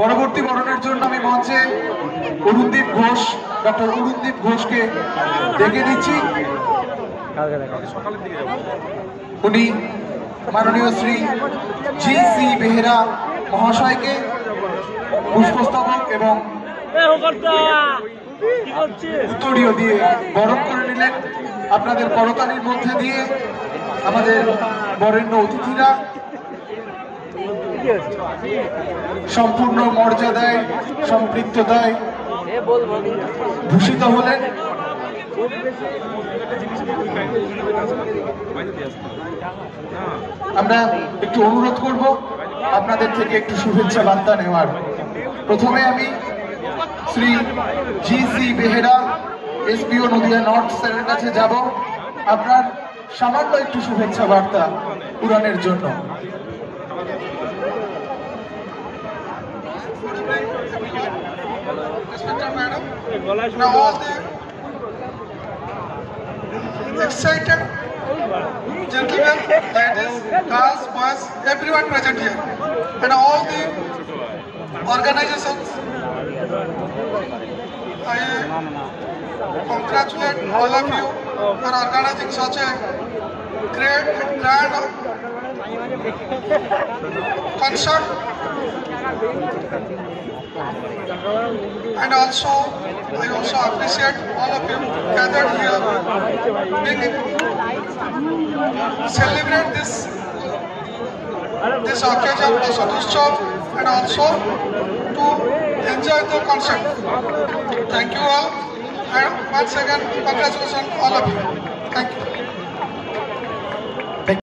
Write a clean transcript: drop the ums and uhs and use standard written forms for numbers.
পরবর্তী বরণের জন্য আমি মঞ্চে অরুণদীপ ঘোষ, ডক্টর অরুণদীপ ঘোষকে ডেকে দিচ্ছি। উনি মাননীয় শ্রী জি.সি. বেহেরা মহাশয়কে পুষ্পস্তবক এবং উত্তরীয় দিয়ে বরণ করে নিলেন। আপনাদের করতালির মধ্যে দিয়ে আমাদের বরেণ্য অতিথিরা সম্পূর্ণ মর্যাদায় সম্পৃক্ততায় ভূষিত হলেন। আমরা একটু অনুরোধ করব আপনাদের থেকে একটু শুভেচ্ছা বার্তা নেওয়ার। প্রথমে আমি Shri G C. Behera SPO Nadia north স্যারের কাছে যাব আপনার সামান্য একটু শুভেচ্ছা বার্তা উড়ানের জন্য। Excited gentlemen, ladies, girls, boys, everyone present here, and all the organizations. I congratulate all of you for organizing such a great and grand concert. And also, I also appreciate all of you gathered here, celebrate this occasion, the Satusthav, and also to enjoy the concert. Thank you all, and once again, congratulations all of you. Thank you.